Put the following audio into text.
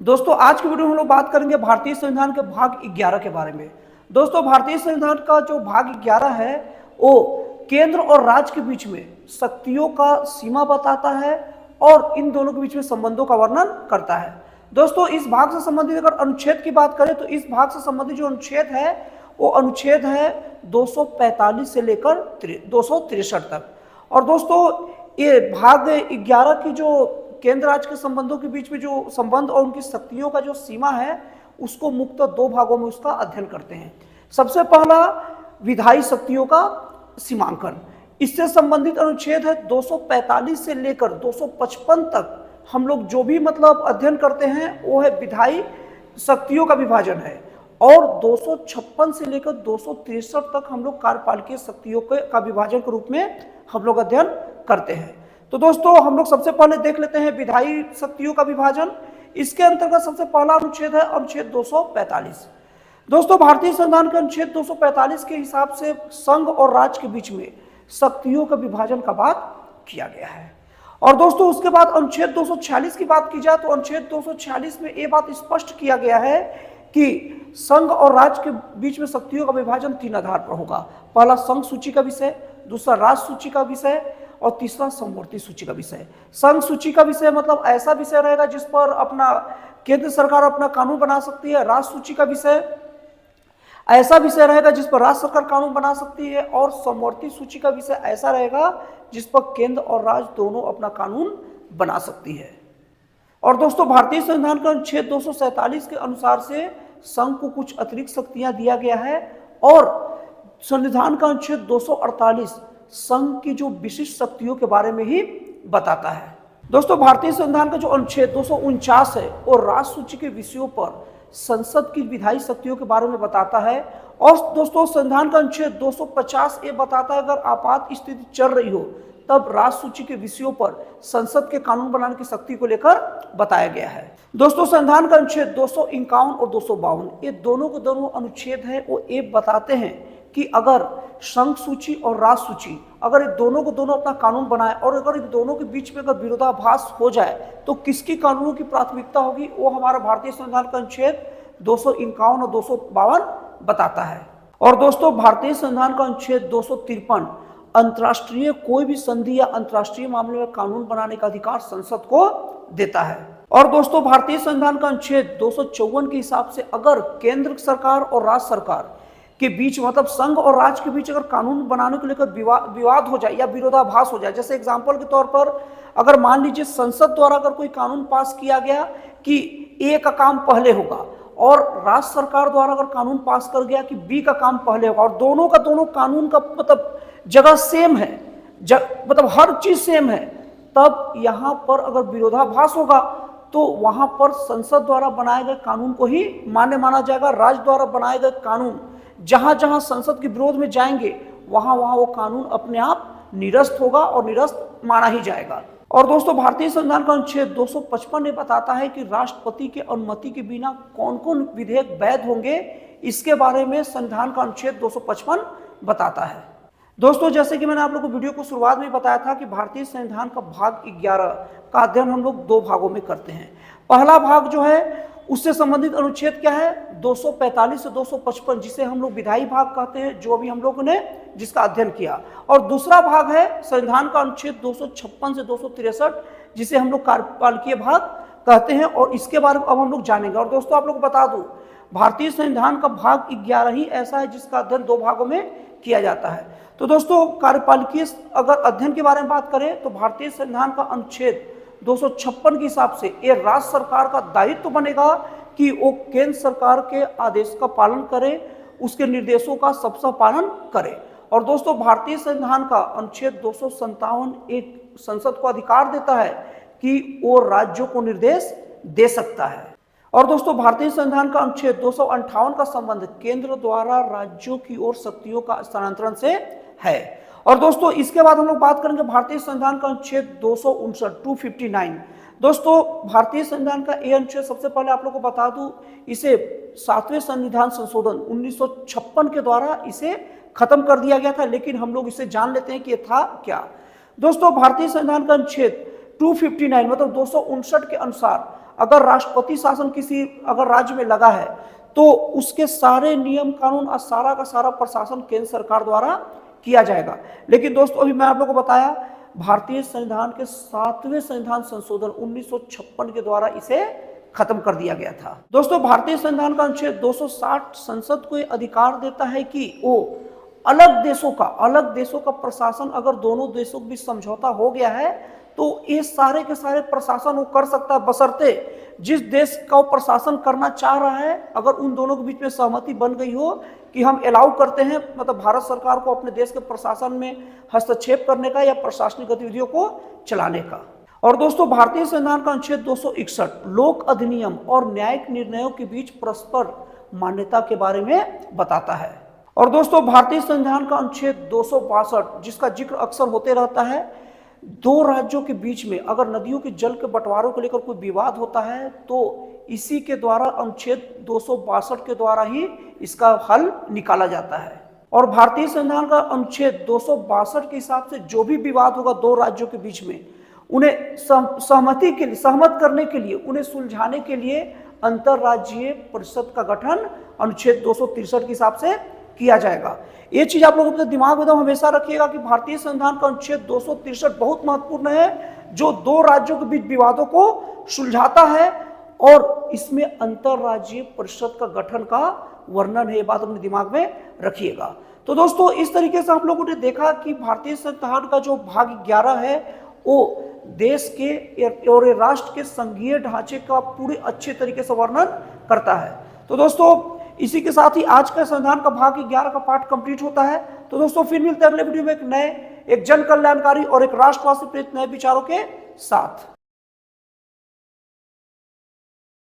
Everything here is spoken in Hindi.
दोस्तों आज की वीडियो में हम लोग बात करेंगे भारतीय संविधान के भाग 11 के बारे में। दोस्तों भारतीय संविधान का जो भाग 11 है वो केंद्र और राज्य के बीच में शक्तियों का सीमा बताता है और इन दोनों के बीच में संबंधों का वर्णन करता है। दोस्तों इस भाग से संबंधित अगर अनुच्छेद की बात करें तो इस भाग से संबंधित जो अनुच्छेद है वो अनुच्छेद है 245 से लेकर 263 तक। और दोस्तों ये भाग 11 की जो केंद्र राज्य के संबंधों के बीच में जो संबंध और उनकी शक्तियों का जो सीमा है उसको मुख्यतः दो भागों में उसका अध्ययन करते हैं। सबसे पहला विधायी शक्तियों का सीमांकन, इससे संबंधित अनुच्छेद है 245 से लेकर 255 तक। हम लोग जो भी अध्ययन करते हैं वो है विधायी शक्तियों का विभाजन है और 256 से लेकर 263 तक हम लोग कार्यपालिकीय शक्तियों का विभाजन के रूप में हम लोग अध्ययन करते हैं। तो दोस्तों हम लोग सबसे पहले देख लेते हैं विधायी शक्तियों का विभाजन। इसके अंतर्गत सबसे पहला अनुच्छेद है अनुच्छेद 245। दोस्तों भारतीय संविधान के अनुच्छेद 245 के हिसाब से संघ और राज्य के बीच में शक्तियों का विभाजन का बात किया गया है। और दोस्तों उसके बाद अनुच्छेद 246 की बात की जाए तो अनुच्छेद 246 में यह बात स्पष्ट किया गया है कि संघ और राज्य के बीच में शक्तियों का विभाजन 3 आधार पर होगा। पहला संघ सूची का विषय, दूसरा राज्य सूची का विषय और तीसरा समवर्ती सूची का विषय। संघ सूची का विषय ऐसा विषय रहेगा जिस पर अपना केंद्र सरकार अपना कानून बना सकती है। राज्य सूची का विषय ऐसा विषय रहेगा जिस पर राज्य सरकार कानून बना सकती है और समवर्ती सूची का विषय ऐसा रहेगा जिस पर केंद्र और राज्य दोनों अपना कानून बना सकती है। और दोस्तों भारतीय संविधान का अनुच्छेद 247 के अनुसार से संघ को कुछ अतिरिक्त शक्तियां दिया गया है और संविधान का अनुच्छेद 248 संघ की जो विशिष्ट शक्तियों के बारे में ही बताता है। दोस्तों भारतीय संविधान का जो अनुच्छेद 249 है वो राज्य सूची के विषयों पर संसद की विधायी शक्तियों के बारे में बताता है। और दोस्तों संविधान का अनुच्छेद 250 ये बताता है अगर आपात स्थिति चल रही हो तब राज्य सूची के विषयों पर संसद के कानून बनाने की शक्ति को लेकर बताया गया है। दोस्तों संविधान का अनुच्छेद 251 और 252 ये दोनों के दोनों अनुच्छेद हैं वो ये बताते हैं कि अगर संघ सूची और राज्य सूची अगर इन दोनों को दोनों अपना कानून बनाए और अगर इन दोनों के बीच में अगर विरोधाभास हो जाए तो किसकी कानूनों की प्राथमिकता होगी वो हमारा भारतीय संविधान का अनुच्छेद 251 और 252 बताता है। और दोस्तों भारतीय संविधान का अनुच्छेद 253 अंतर्राष्ट्रीय कोई भी संधि या अंतर्राष्ट्रीय मामले में कानून बनाने का अधिकार संसद को देता है। और दोस्तों भारतीय संविधान का अनुच्छेद 254 के हिसाब से अगर केंद्र सरकार और राज्य सरकार के बीच संघ और राज्य के बीच अगर कानून बनाने को लेकर विवाद हो जाए या विरोधाभास हो जाए, जैसे एग्जांपल के तौर पर अगर मान लीजिए संसद द्वारा अगर कोई कानून पास किया गया कि ए का काम पहले होगा और राज्य सरकार द्वारा अगर कानून पास कर गया कि बी का काम पहले होगा और दोनों का दोनों कानून का जगह सेम है, हर चीज सेम है, तब यहाँ पर अगर विरोधाभास होगा तो वहां पर संसद द्वारा बनाए गए कानून को ही मान्य माना जाएगा। राज्य द्वारा बनाए गए कानून जहां जहां संसद के विरोध में जाएंगे वहां वहां वो कानून अपने आप निरस्त होगा और निरस्त माना ही जाएगा। और दोस्तों भारतीय संविधान का अनुच्छेद 255 ने बताता है कि राष्ट्रपति के अनुमति के बिना कौन कौन विधेयक वैध होंगे, इसके बारे में संविधान का अनुच्छेद 255 बताता है। दोस्तों जैसे कि मैंने आप लोगों को वीडियो को शुरुआत में बताया था कि भारतीय संविधान का भाग 11 का अध्ययन हम लोग 2 भागों में करते हैं। पहला भाग जो है उससे संबंधित अनुच्छेद क्या है 245 से 255 जिसे हम लोग विधायी भाग कहते हैं, जो अभी हम लोगों ने जिसका अध्ययन किया। और दूसरा भाग है संविधान का अनुच्छेद 256 से 263 जिसे हम लोग कार्यपालिकीय भाग कहते हैं और इसके बारे में अब हम लोग जानेंगे। और दोस्तों आप लोग को बता दूं भारतीय संविधान का भाग 11 ही ऐसा है जिसका अध्ययन 2 भागों में किया जाता है। तो दोस्तों कार्यपालिकीय अगर अध्ययन के बारे में बात करें तो भारतीय संविधान का अनुच्छेद 256 के हिसाब से ये राज्य सरकार का दायित्व बनेगा कि वो केंद्र सरकार के आदेश का पालन करे, उसके निर्देशों का सबका पालन करे। और दोस्तों भारतीय संविधान का अनुच्छेद 257 एक संसद को अधिकार देता है कि वो राज्यों को निर्देश दे सकता है। और दोस्तों भारतीय संविधान का अनुच्छेद 258 का संबंध केंद्र द्वारा राज्यों की ओर शक्तियों का स्थानांतरण से है। और दोस्तों इसके बाद हम लोग बात करेंगे भारतीय संविधान का अनुच्छेद 259 दोस्तों भारतीय संविधान का ये अनुच्छेद सबसे पहले आप लोग को बता दूं इसे 7वें संविधान संशोधन 1956 के द्वारा इसे खत्म कर दिया गया था, लेकिन हम लोग इसे जान लेते हैं कि ये था क्या। दोस्तों भारतीय संविधान का अनुच्छेद 259 259 के अनुसार अगर राष्ट्रपति शासन किसी अगर राज्य में लगा है तो उसके सारे नियम कानून और सारा का सारा प्रशासन केंद्र सरकार द्वारा किया जाएगा। लेकिन दोस्तों अभी मैं आप लोगों को बताया भारतीय संविधान के 7वें संविधान संशोधन 1956 के द्वारा इसे खत्म कर दिया गया था। दोस्तों भारतीय संविधान का अनुच्छेद 260 संसद को अधिकार देता है कि वो अलग देशों का प्रशासन अगर दोनों देशों के बीच समझौता हो गया है तो ये सारे के सारे प्रशासन वो कर सकता है, बशर्ते जिस देश का वो प्रशासन करना चाह रहा है अगर उन दोनों के बीच में सहमति बन गई हो कि हम अलाउ करते हैं, मतलब भारत सरकार को अपने देश के प्रशासन में हस्तक्षेप करने का या प्रशासनिक गतिविधियों को चलाने का। और दोस्तों भारतीय संविधान का अनुच्छेद 261 लोक अधिनियम और न्यायिक निर्णयों के बीच परस्पर मान्यता के बारे में बताता है। और दोस्तों भारतीय संविधान का अनुच्छेद 262 जिसका जिक्र अक्सर होते रहता है, दो राज्यों के बीच में अगर नदियों के जल के बंटवारों को लेकर कोई विवाद होता है तो इसी के द्वारा अनुच्छेद 262 के द्वारा ही इसका हल निकाला जाता है। और भारतीय संविधान का अनुच्छेद 262 के हिसाब से जो भी विवाद होगा दो राज्यों के बीच में उन्हें सहमत करने के लिए, उन्हें सुलझाने के लिए अंतरराज्यीय परिषद का गठन अनुच्छेद 263 के हिसाब से किया जाएगा। ये चीज आप लोगों के दिमाग में हमेशा रखिएगा कि भारतीय संविधान का अनुच्छेद 263 बहुत महत्वपूर्ण है जो दो राज्यों के बीच विवादों को सुलझाता है और इसमें अंतरराज्यीय परिषद का गठन का वर्णन है। ये बात अपने दिमाग में रखिएगा। तो दोस्तों इस तरीके से आप लोगों ने देखा कि भारतीय संविधान का जो भाग 11 है वो देश के और राष्ट्र के संघीय ढांचे का पूरे अच्छे तरीके से वर्णन करता है। तो दोस्तों इसी के साथ ही आज का संविधान का भाग 11 का पार्ट कंप्लीट होता है। तो दोस्तों फिर मिलते हैं अगले वीडियो में एक जन कल्याणकारी और एक राष्ट्रवाद से प्रेरित नए विचारों के साथ।